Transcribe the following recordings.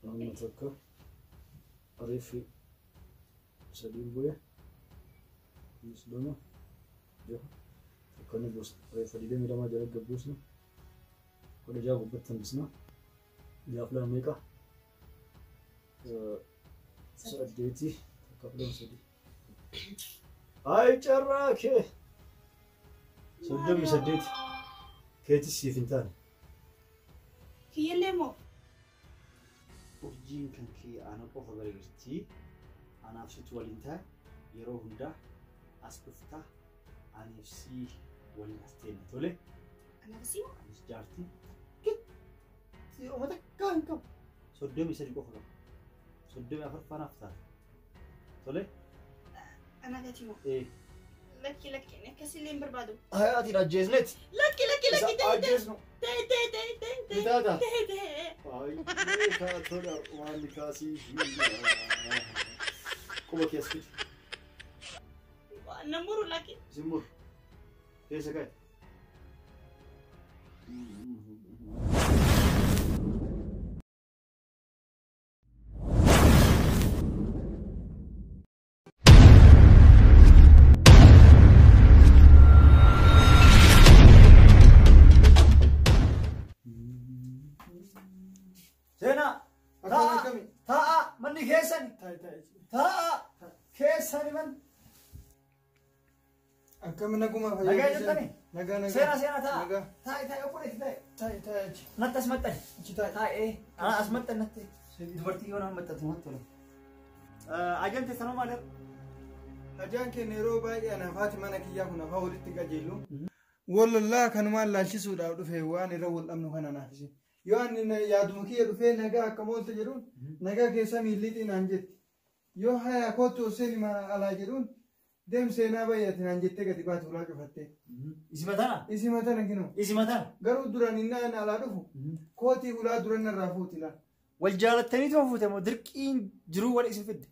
amma takka ariifi sadii bu'e lama jaha takka ni buusna reefa 22 jala gabbuusna kudha jaha gubbatti hambisna jaaf lama meeqa saddeeti takka lama sadii ay carraa kee soddomii saddeeti keetis siif hin taane kiyyallee moo urjiin kan kee ana qofa bareerti anaaf situ waliin ta'a yeroo hundaa as dhuftaa aniif si waliin as teenne tole anaaf si anis jaartii kitti uummata kaan qabu soddomii sadii qofa qabu soddomii afur fanaaf ta'a tole ana gati moo lakki akkasillee hin barbaadu ati ajjeesneeti lakki ajjeesnu ta'e Tata. Ay, toda waan kaasii quba keessatti. waan namuru lakki Simbur. Keessa ka'e. Sena, ta'a, manni keessani. Ta'a, keessani man. Akkam naguma fayyadu. Nagaa jirtani? Nagaa. Sena ta'a. Ta'i obboleetti ta'i. Natti as maxxani. Taa'ee. As maxxani natti. Dubartii yoo nama maxxatu matti tola. Ajante sanoo maal? Ajaan keenya yeroo baay'ee anafaati mana kiyyaa kun afaa walitti qajeelu. Wallallaa kanumaan laalchisuudhaaf dhufe waan irra wal dhabnu kana naafise. Yoo ani yaaduma kiyya dhufee nagaa akka moolta jedhuun nagaa keessa miilliitiin naan jetti. Yoo haya kootu oseen alaa jedhuun deem seenaa bayyate naan jettee gadi baatu ulaa cufattee. Isima tana kinoo. Isima tana. Garuu duraan innaan alaa dhufu kootii ulaa duran irraa fuuti laa. Wal jaalattanii too fuute moo dirqiin jiruu wal isin fidde?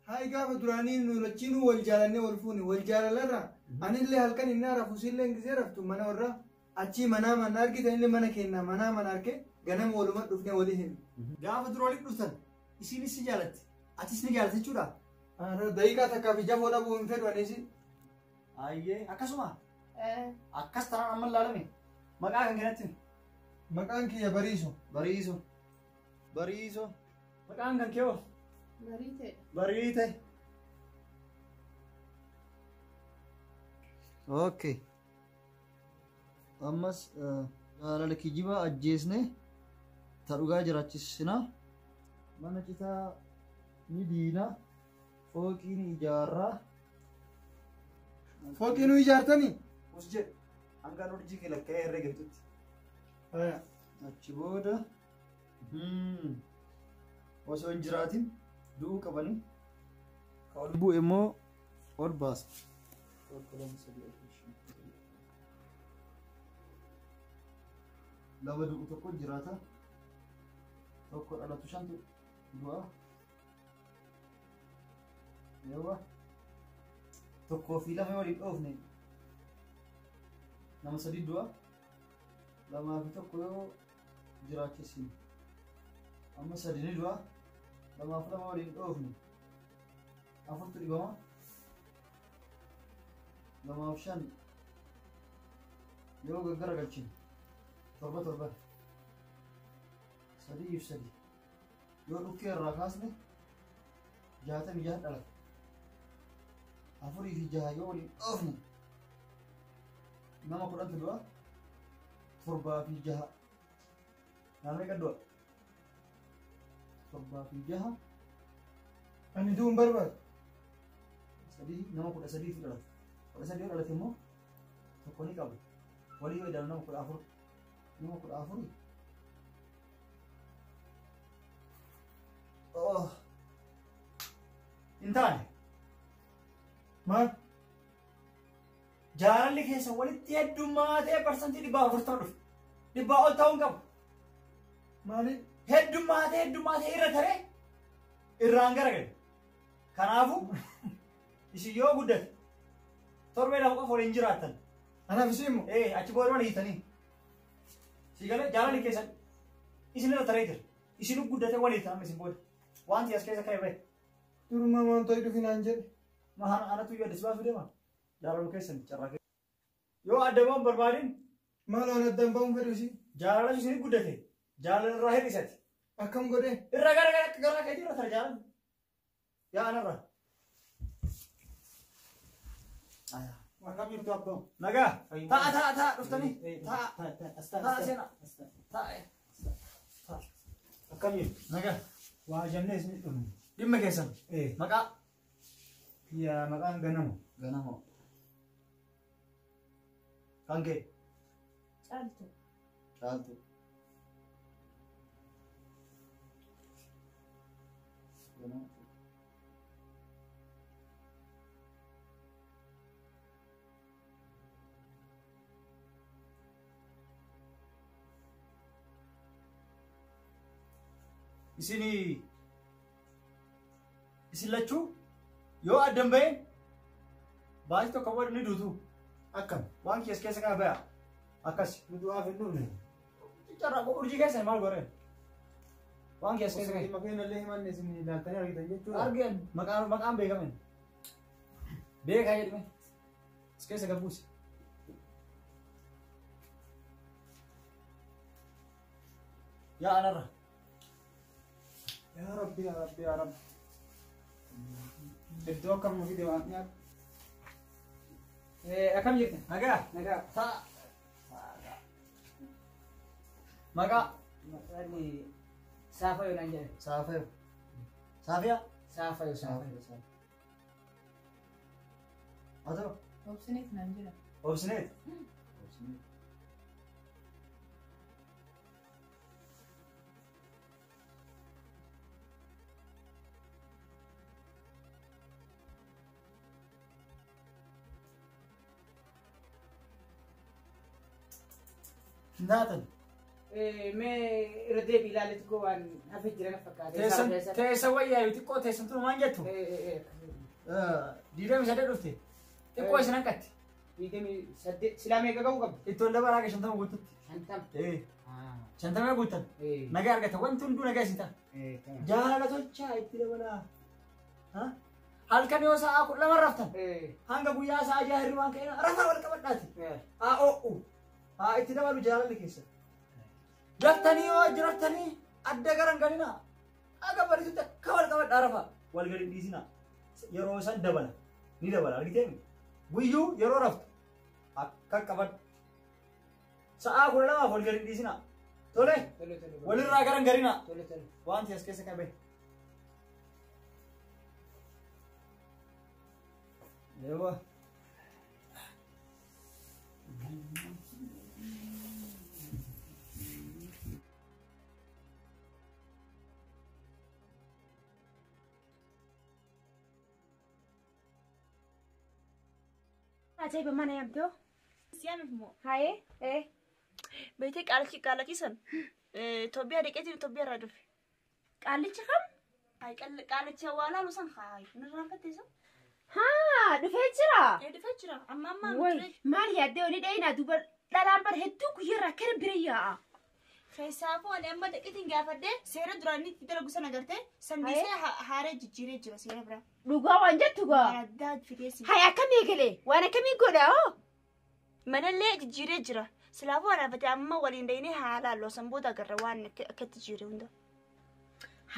Hai gaafa duraanii nu lachiinuu wal jaalannee wal fuune wal jaalalarraa anillee halkan innaa rafuusillee ingisee raftu mana warraa. Achi mana argitan illee mana kenna mana arge ganama waluma dhufne walii hin. Gaafa dura walitti dhuftan isinis si jaalatti. Atis ni jaalatte jechuudha. Daqiiqaa takkaaf ija fuudha bu'u hin fedhu anis. Ayyee akkasuma. Akkas tanaan amma ilaalame. Maqaa kan kennatti. Maqaan kiyya Bariiso. Bariiso. Maqaan kan kee hoo? Bariite. Bariite. Okay. Ammas jaalala kijibaa ajjeesne ta dhugaa jiraachisina mana citaa ni diina fooqii ni ijaarraa fooqii nu ijaartanii us jedhe hangaan urjii kee lakka'ee herregamtutti achi booda osoo hin jiraatin du'uu qabanii ka ol bu'e immoo ol baasa. Lama du'u tokko jiraata tokko dhalatu shantu du'a yoo tokkoo fi lama waliin dhoofne nama sadii du'a lamaa fi tokko yoo jiraachisiin amma sadii ni du'a lamaaf lama waliin dhoofne afurtu dhibama lamaaf shan yoo gaggara galchine torba sadii if sadii yoo dhukkee irraa kaasne 66 dhalata afurii fi jaha yoo waliin dhoofne nama 10 du'a torbaa fi jaha naannoo qaddu'a torbaa fi jaha ani du'uun barbaadu sadii nama 13 dhalata 13 yoo dhalate immoo tokko ni qabu walii yoo ilaalu nama 14 nama 14 oh intaane maal jaalalli keessa walitti heddummaatee parsantii 40 dhufe 100 ol ta'uun qabu maali heddummaatee irra taree irraan garagale kanaafu isin yoo guddate torbee lama qofa waliin jiraattan anaaf isiimu achi booda mana hiitanii si galee jaalalli keessa isin irra taree jira Isin guddate waliin ta'an isin booda. Wanti as keessa ka'e bahe. Duruma waan ta'e dhufinaan jedhe. Mahaan anatu yoo disbaasu deema. Jaalala keessan carraa keessa. Yoo adda ba'uun barbaadin. Maal waan addaan ba'uun fedhusi? Jaalala isin guddate. Jaalala irraa hir'isati. Akkam godhee? Irra gara kee jirra tara jaalala. Yaa anarra. Akkam jirtu abbaa? Nagaa. Ta'a dhuftanii. Ta'a seena. Ta'a. Akkam jirtu? Nagaa. Waa jennee isin dhumu. Dhimma keessan. Maqaa. Yaa maqaan ganamu. Ganama. Kan kee. Caaltu. Caaltu. Ganama. Isin lachuu yoo addan ba'e baay'ee tokko wal ni duutu akkam waan keessa kana baya akkas Nu du'aaf hin dhufne. carraa urjii keessa maal gore waan keessa Osoo kana dhimma keenyallee himanne isin ilaaltanii argitan jechuudha. argeen maqaan beekamen beekaa jedhame as keessa gabbuusi yaa anarra Yaa Rabbi, yaa Rabbi, yaa Rabbi. Iddoo akkam nu fide waan nyaatu. Akkam jirte? nagaa Nagaa. ta'a maqaa Maqaan Saafa yoo naan jedhe. Saafiyaa Saafiyaa Saafa yoo Saafiyaa Atoo Obsineet naan jira. obsineet Naatan Mee irra deebii ilaaletti koo waan hafe jiran fakkaate. teessa wayyaa xiqqoo teessan tunu maan jettu diidami sadee dhufte xiqqoo isin hanqatti Digdamii saddeet silaa meeqa qabu qabdi? ittoon dabalaa kee shantama guututti Shantama. shantamee guuttan nagaa argata wanti hunduu nagaa isin ta'a jaalala tolchaa itti dabalaa halkan yoo sa'a kudha lama raftan hanga guyyaa sa'a jaha hirribaan ka'e rafaa wal qabadhaati haa o'u haa itti dabalu jaalalli keessa daftanii yoo jiraatanii adda garan galina aga barisutti akka wal qabadhaa rafaa wal gadi dhiisina yeroo san dabala ni dabala argitee guyyuu yeroo raftu akka qabadhu sa'a kudha lamaaf wal gadi dhiisina tole walirraa garan galina wanti as keessa qabe Ewa. Ajaa'iba mana yaamtoo? Siyaamiif moo? Haayee? Beetee qaalachiisan Itoophiyaa dhiqeetiin Itoophiyaa irraa dhufe. Qaallichi kam? Qaalachi awwaalaa lusan haayi. Nirraan fatteessa? Haa, dhufee jira. Dhufee jira. Amma Woy, maal yaaddee olii dhayinaa duuba dhalaan bar hedduu guyyarraa kara bira yaa'a. Keessaafuu ani amma dhiqeetiin gaafadhee seera duraanii itti dalagu sana gartee sandisee haaree jijjiiree jira seera biraa. Dhugaa waan jettu gaa. Addaa fideessi. Hayi akkamii eegalee? Waan akkamii godha hoo? Manallee jijjiiree jira. Silaafuu anaafate amma waliin dhayinee haalaaloo san booda agarra waan akka jijjiiree hunda.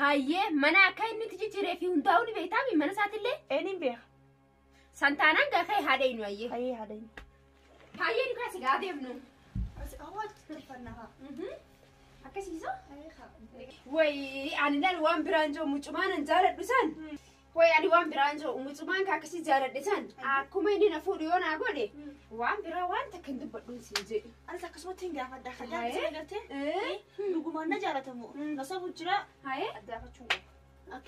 Hayyee mana akka inni itti jijjiiree fi hundaa'uu ni beektaami mana isaatillee? Eenyuun beeka? Santaanaan gaa ka'e haadha inu hayyee. Hayyee haadha. Hayyee nu kaasi gaa deemnu. Hawaasa tolfannaa. Akkasiisoo? Way ani laal waan biraan jiru mucumaan an jaaladhu san. Way ani waan biraan jiru mucumaan ka akkasii jaaladhe san. Akkuma inni na fuudhu yoo naa godhe waan biraa waan takka hin dubbadhuun siin jedhu. Anis akkasumatti hin gaafadha. Hajaan isa agartee dhugumaan na jaalatamu. Na sabu jira. Haayee? Addaafachuu qaba.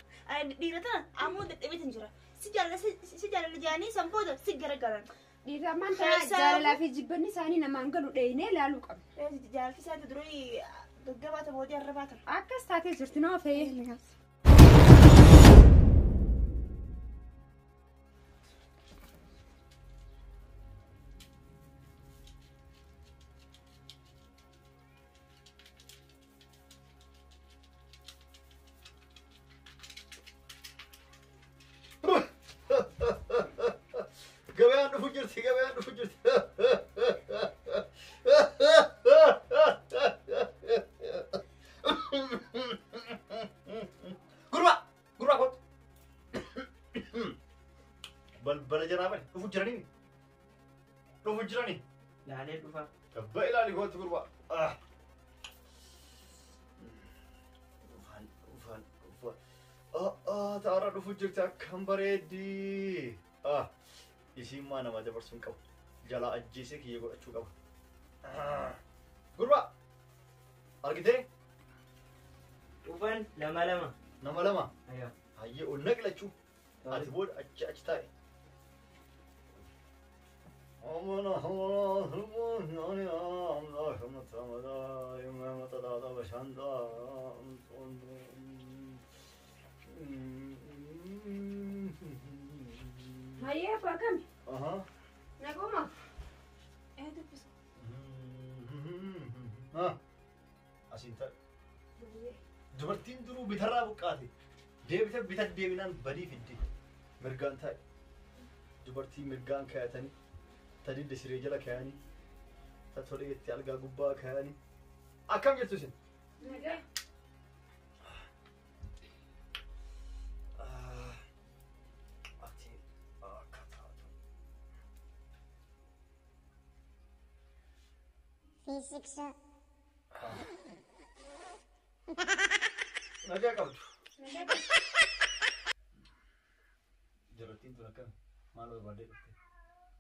Dhiira tana ammoo dadhabeetin jira. Si jaalala jaanii san booda si garagaran. Dhiiramaan ta'a jaalalaa fi jibbanni isaanii namaan galu dheeyinee ilaaluu qabna. Jaalalli isaati durii gaggabaata boodii arrabaata. Akkas taatee jirti noo fe'ee. jirti gabaan dhufu jirti. Gurba kot. Balbala jaraabani dhufu jiranii. Dhufu jiranii. Laalee dhufa. Abbaa ilaali kot gurba. Taara dhufu jirti akkam bareeddi. Isiin maa nama dabarsuun qabu. Jalaa ajjeesee kiyya godhachuu qaba. Gurba argitee? Dhufan lama lama. Nama lama. Ayyaa. Hayyee ol naqlachuu. Ati booda achi taa'e. Hayya apa kami? Nagoma. Dubbisu. Asiin taa'e. Dubartiin duruu bitarraa buqqaate. Bitat deeminaan badii fidde. Mirgaan taa'e. Dubartii mirgaan kaayatanii. Tadidde siree jala kaayanii. Ta tolee itti algaa gubbaa kaayanii. Akkam jirtu isin? Nagaa. Ati akka taatu. Fiiziksa. Nagaa qabdu. Nagaa. Dubartiin tun akkami? Maal barbaadee dhufte?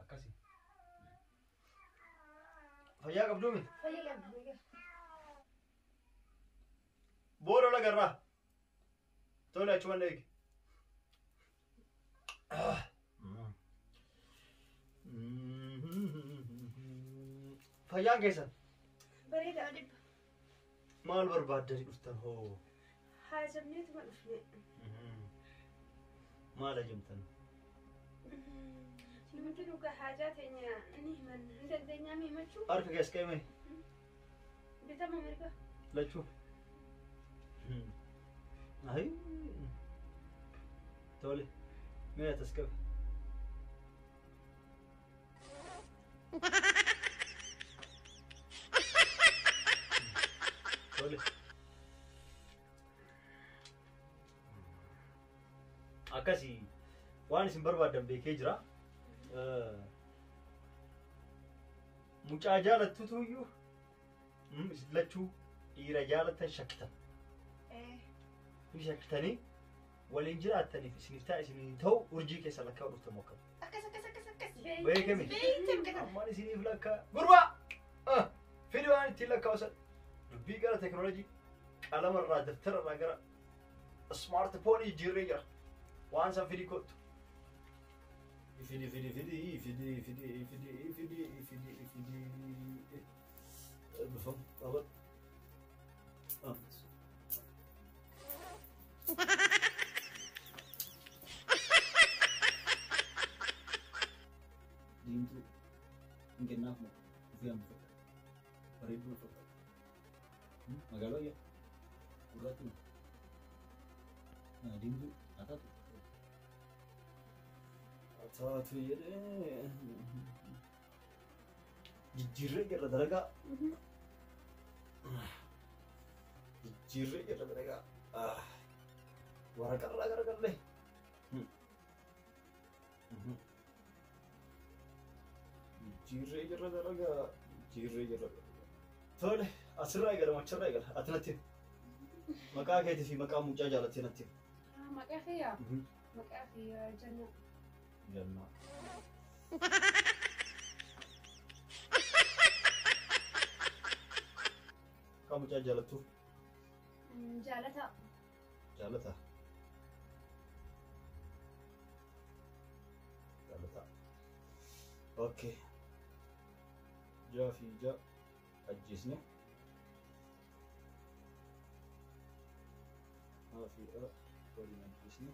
Akkasi. Fayyaa qabduu miti? Fayyaa qabdu nagaa. Booda lagarraa. Tole achumaan eegi. Fayyaan keessan Bareedaa dhibba. maal barbaaddanii dhuftan hoo? Haajabneetuma dhufne. Maal ajamtan? Nuti dhugaa haajaa teenya ni himan hin dandeenyaa himachuu. Harka keessa qabe Bitama mirga. lachuu. Ayi. Tole. Mee atas qabe. Tole. Akkasii waan isin barbaadan beekee jira. Mucaa jaalattutu iyyuu lachuu dhiira jaalatan shakkitan. Ni shakkitanii waliin jiraattaniif isiniif ta'a isinii ta'u urjii keessa lakkaa dhuftan mokkatu. Akkas. Beekame. Beekame. Ammaan isiniif lakkaa. Gurbaa! Fidii waan ittiin lakkaa'usan. Dubbii gara teekinooloojii qalamarraa daftararraa gara ismaartifoonii jijjiirree jira. Waan san fidii kottu. Bifam qabat. Diimtuu hin kennaaf moo ofii amma fakkaata. Bareedduu fakkaata. Magaalaa yaa gurraatti moo diimtuu haa taatu. Taatu jedhee jijjiirree jirra dalagaa. Jijjiirree jirra dalagaa. Waraqarraa garagallee. Jijjiirree jirra dalagaa. Jijjiirree jirra dalagaa. Tole asirraa eegala macharraa eegala. Ati natti maqaa keetii fi maqaa mucaa jaalattee natti. Maqaa kiyyaa. Maqaa kiyyaa Jannaa. Jannaa. Maqaa mucaa jaalattuu. Jaalataa. Jaalata. Jaalata. Okay. Jaa fi jaa ajjeesne. Haa fi dha waliin ajjeesne.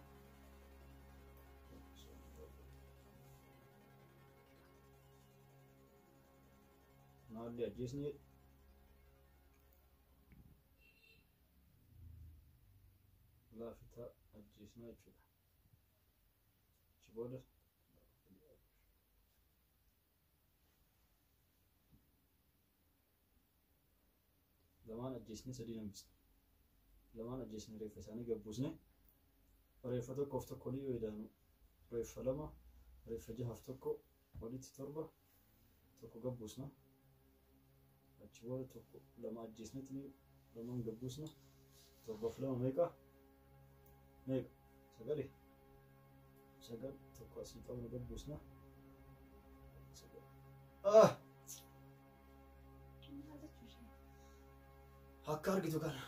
Naalli ajjeesne. Laafita ajjeesnaa jechuudha. Achi booda lamaan ajjeesne sadii hambisne lamaan ajjeesne reeffa isaanii gabbuusne reeffa tokko of tokko yoo idaanu reeffa lama reeffa jahaaf tokko walitti torba tokko gabbuusna achi booda tokko lama ajjeesnetti lamaan gabbuusna torbaaf lama meeqa sagal tokko asii qabnu gabbuusna akka argitu kana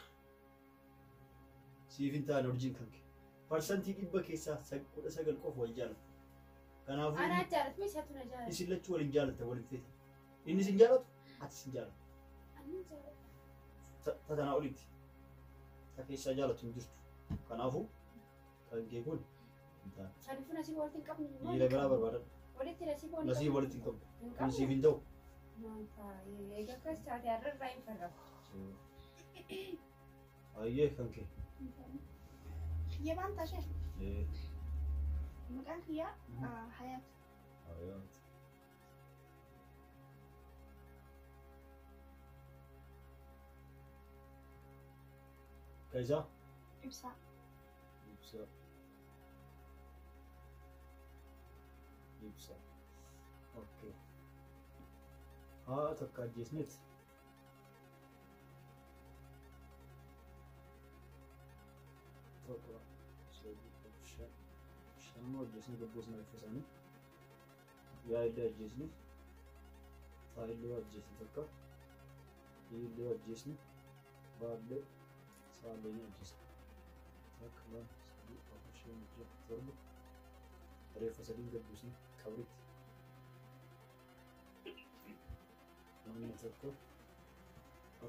siif hin taane urjiin kanke parsantii 100 keessaa 19 qofa wal jaalatu kanaafuu ana jaalatu isatu na jaalatu isin lachuu waliin jaalatta waliin feeta inni sin jaalatu ati sin jaalatu ani jaalatu tatana olitti ta keessaa jaalatu hin jirtu kanaafuu kan kee kun hin taane sanifu nasiib walitti hin qabnu dhiira biraa barbaadadhu walitti nasiib walitti hin qabdu nasiib hin ta'u eega akkas taate har'arraa hin farramu ayyee kan kee Khiyya baan taashee. Maqaan khiyyaa Hayaat. Hayaat. Kaiza? Ibsaa. Ibsaa. Ibsaa. Okay. Takka ajjeesneet. Tokko. Shanmoo ajjeesne gabbuusna reeffa isaanii. Yaa illee ajjeesne. Taa illee ajjeesne takka. Illee ajjeesne. Baallee. Saallee ni ajjeesne. Takka lama sadii afur shan jaha torba. Reeffa sadii gabbuusne qabritti. Namni tokko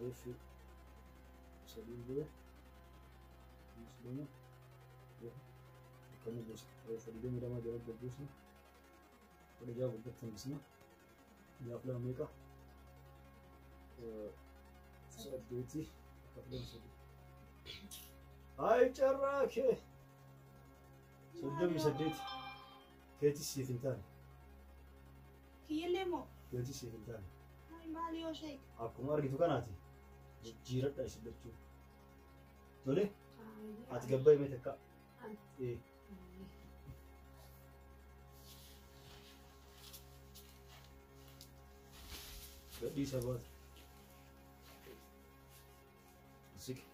reeffi sadii bira. Muslima. Kami bos, reeffa digdamii lama jala gabbuusne. Wal ijaa gubbatti hambisne. Jaaf lama meeqa? 8 kaflan sadii. Ay carraa kee! 38 keetis siif hin taane. Kiyyallee moo? Keetis siif hin taane. Maali yoo sheek? Akkuma argitu kanaati jijjiiradha isin lachuu. Tole? Ati gabbaa himee takka. Gadhii sabaati. Asik.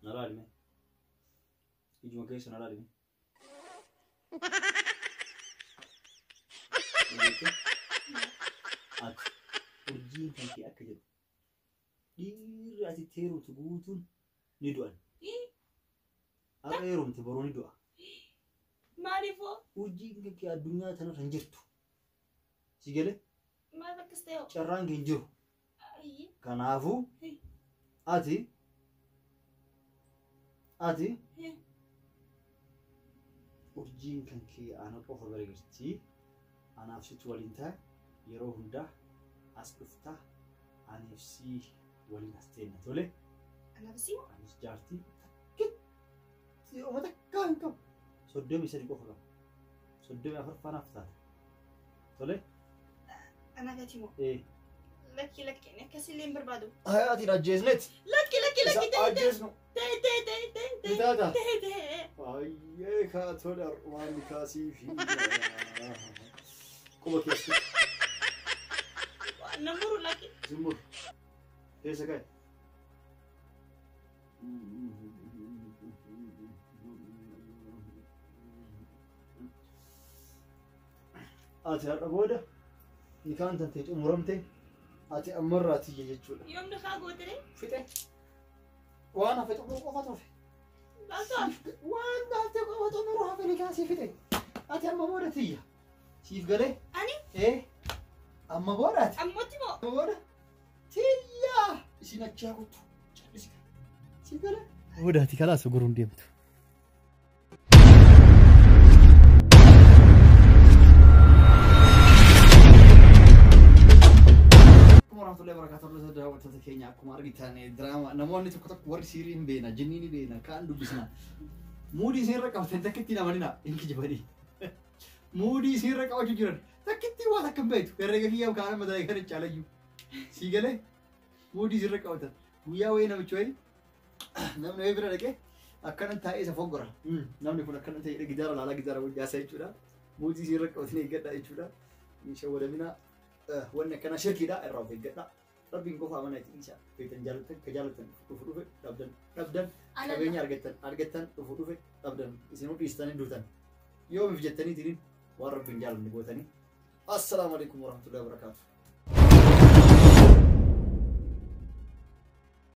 Nalaalime. Ijuma keessa nalaalime. Ati urjiin kan kee akka jedhu dhiirri ati teeruutu guutuun ni du'an. Akka heerumte boroo ni du'a. Maaliifoo? Urjiin kan kee addunyaa tanarra hin jirtu. Si galee? Maal akkas ta'e? Carraan kee hin jiru. Kanaafuu ati urjiin kan kee ana qofa gargaarti. Anaaf situ waliin ta'a yeroo hundaa as dhufta aniif si waliin as teenna tole. Anaaf si? Anis jaartii takkitti uummata kan qabu 33 qofa qaba. 34 fanaaf taata. Tole? Ana gati moo? Lakki akkasillee hin barbaadu. Ati ajjeesneeti. Lakki ajjeesnu. Bitaata. Ta'e. Ayyee kaatoodha waan kaasii fi quba keessa. Namuru lakki. Zimmur. Keessa ka'e. Ati har'a booda ni kaan tantee xumuramte ati ammarraa tiyya jechuudha. Yoomni kaa gootere? Fixe. Waan hafe xumuru qofa tufe. Waan hafe qofa xumuru hafe ni kaasii fixe. Ati amma booda tiyya. Siif galee? Ani? Amma boodaati. Ammatti moo? Amma booda tiyya. Isin achaa kuttu. Callisi. Siif galee? Boodaati kalaas guruun deemtu. Warahmatullahi wabarakatuh. Daawwattoota keenya akkuma argitan diraamaa namoonni tokko tokko warri siirii hin beekna jinnii ni beekna kaan dubbisna muudii isin irra qabatan takkitti namanina inki jibanii muudii isin irra qabachuu jiran takkitti waan akka hin beektu herrega kiyyaa kaan amma dalai kana caalayyuu sii galee muudii isin irra qabatan guyyaa wayii namichi wayii namni wayii bira dhaqee akkanan taa'ee isa foggora namni kun akkanan ta'ee gidaara laalaa gidaara wajjaasa jechuudha muudii isin irra qabatan eeggadhaa jechuudha shawwadamina wanni akkana shirkiidha irraa of eeggadhaa rabbiin qofa amanaa isa feetan jaalatan dhufu dhufe dhabdan qabeenya argattan dhufu dhufe dhabdan isinuu dhiistanii duutan yoo mif jettanii tiniin waan rabbiin jaalanne gootanii assalaamu alaikum warahmatullahi wabarakaatuh